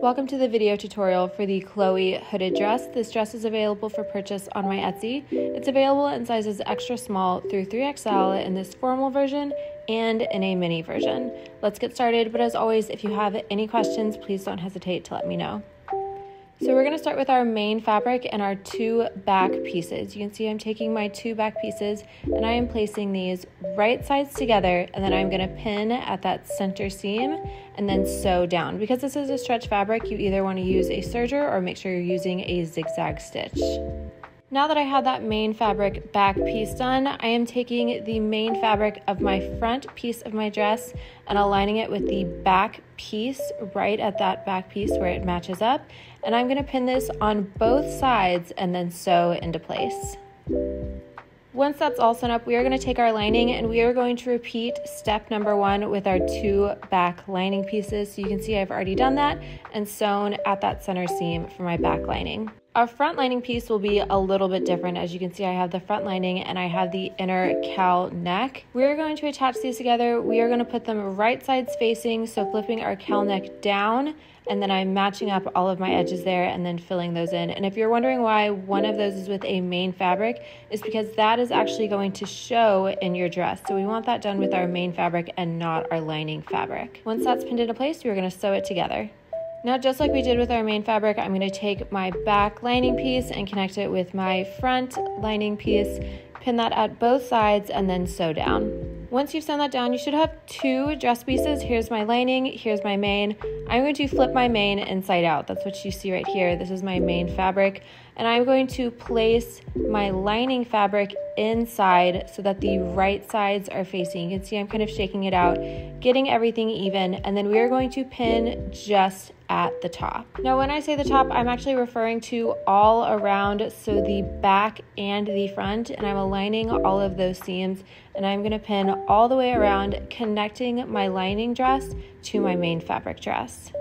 Welcome to the video tutorial for the Chloe hooded dress. This dress is available for purchase on my Etsy. It's available in sizes extra small through 3XL in this formal version and in a mini version. Let's get started, but as always, if you have any questions, please don't hesitate to let me know. So we're going to start with our main fabric and our two back pieces. You can see I'm taking my two back pieces and I am placing these right sides together, and then I'm going to pin at that center seam and then sew down. Because this is a stretch fabric, you either want to use a serger or make sure you're using a zigzag stitch. Now that I have that main fabric back piece done, I am taking the main fabric of my front piece of my dress and aligning it with the back piece right at that back piece where it matches up. And I'm going to pin this on both sides and then sew into place. Once that's all sewn up, we are going to take our lining and we are going to repeat step number 1 with our two back lining pieces. So you can see I've already done that and sewn at that center seam for my back lining. Our front lining piece will be a little bit different. As you can see, I have the front lining and I have the inner cowl neck. We're going to attach these together. We are going to put them right sides facing, so flipping our cowl neck down, and then I'm matching up all of my edges there and then filling those in. And if you're wondering why one of those is with a main fabric, it's because that is actually going to show in your dress. So we want that done with our main fabric and not our lining fabric. Once that's pinned into place, we're going to sew it together. Now, just like we did with our main fabric, I'm going to take my back lining piece and connect it with my front lining piece, pin that at both sides, and then sew down. Once you've sewn that down, you should have two dress pieces. Here's my lining, here's my main. I'm going to flip my main inside out. That's what you see right here. This is my main fabric. And I'm going to place my lining fabric inside so that the right sides are facing. You can see I'm kind of shaking it out, getting everything even, and then we are going to pin just at the top. Now, when I say the top, I'm actually referring to all around, so the back and the front, and I'm aligning all of those seams, and I'm going to pin all the way around, connecting my lining dress to my main fabric dress.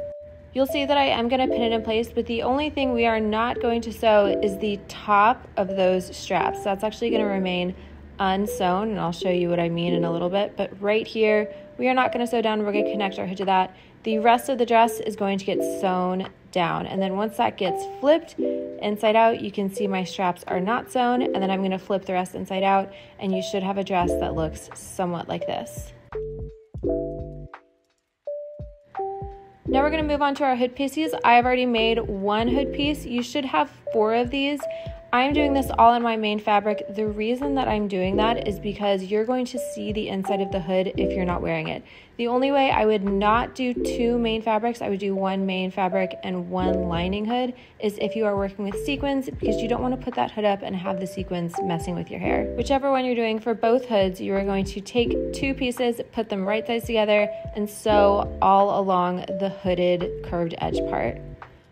You'll see that I am going to pin it in place, but the only thing we are not going to sew is the top of those straps. That's actually going to remain unsewn, and I'll show you what I mean in a little bit. But right here, we are not going to sew down. We're going to connect our hood to that. The rest of the dress is going to get sewn down. And then once that gets flipped inside out, you can see my straps are not sewn. And then I'm going to flip the rest inside out, and you should have a dress that looks somewhat like this. Now we're going to move on to our hood pieces. I have already made one hood piece. You should have 4 of these. I'm doing this all in my main fabric. The reason that I'm doing that is because you're going to see the inside of the hood if you're not wearing it. The only way I would not do 2 main fabrics, I would do 1 main fabric and 1 lining hood, is if you are working with sequins, because you don't want to put that hood up and have the sequins messing with your hair. Whichever one you're doing for both hoods, you are going to take 2 pieces, put them right sides together, and sew all along the hooded curved edge part.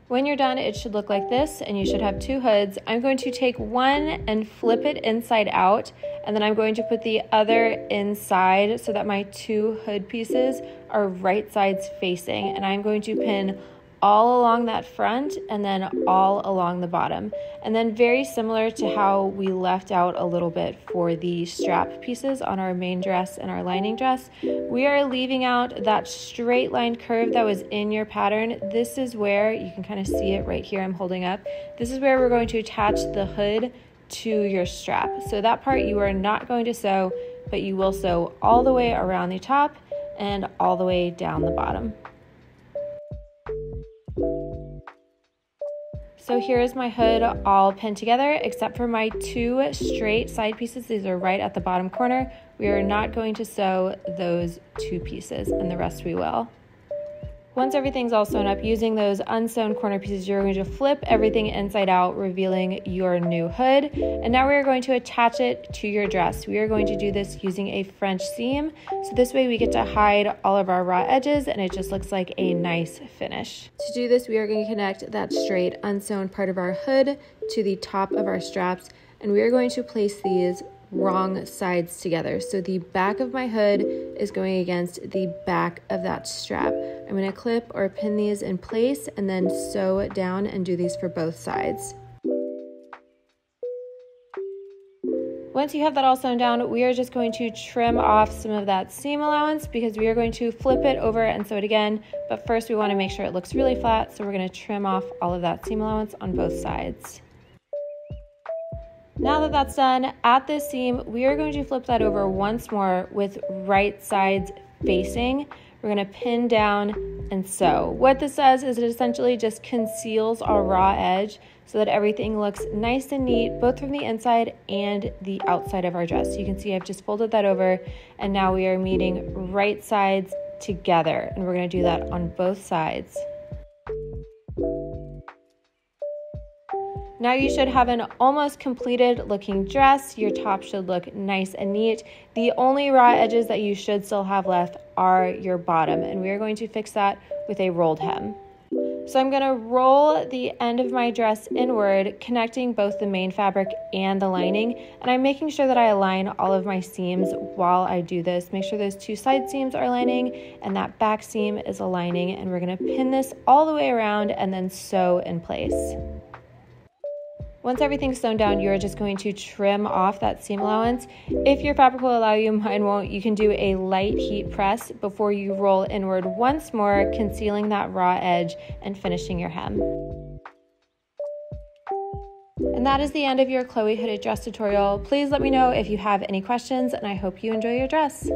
When you're done, it should look like this, and you should have 2 hoods. I'm going to take one and flip it inside out, and then I'm going to put the other inside so that my 2 hood pieces are right sides facing, and I'm going to pin all along that front and then all along the bottom. And then very similar to how we left out a little bit for the strap pieces on our main dress and our lining dress, we are leaving out that straight line curve that was in your pattern. This is where you can kind of see it right here I'm holding up. This is where we're going to attach the hood to your strap. So that part you are not going to sew, but you will sew all the way around the top and all the way down the bottom. So here is my hood all pinned together, except for my 2 straight side pieces. These are right at the bottom corner. We are not going to sew those 2 pieces, and the rest we will. Once everything's all sewn up, using those unsewn corner pieces, you're going to flip everything inside out, revealing your new hood. And now we're going to attach it to your dress. We are going to do this using a French seam. So this way we get to hide all of our raw edges, and it just looks like a nice finish. To do this, we are going to connect that straight unsewn part of our hood to the top of our straps, and we are going to place these wrong sides together. So the back of my hood is going against the back of that strap. I'm going to clip or pin these in place and then sew it down and do these for both sides. Once you have that all sewn down, we are just going to trim off some of that seam allowance because we are going to flip it over and sew it again. But first we want to make sure it looks really flat, so we're going to trim off all of that seam allowance on both sides. Now that that's done, at this seam, we are going to flip that over once more with right sides facing. We're going to pin down and sew. What this does is it essentially just conceals our raw edge so that everything looks nice and neat, both from the inside and the outside of our dress. So you can see I've just folded that over, and now we are meeting right sides together, and we're going to do that on both sides. Now you should have an almost completed looking dress. Your top should look nice and neat. The only raw edges that you should still have left are your bottom, and we are going to fix that with a rolled hem. So I'm going to roll the end of my dress inward, connecting both the main fabric and the lining, and I'm making sure that I align all of my seams while I do this. Make sure those two side seams are aligning and that back seam is aligning, and we're going to pin this all the way around and then sew in place. Once everything's sewn down, you're just going to trim off that seam allowance. If your fabric will allow you, mine won't, you can do a light heat press before you roll inward once more, concealing that raw edge and finishing your hem. And that is the end of your Chloe hooded dress tutorial. Please let me know if you have any questions, and I hope you enjoy your dress.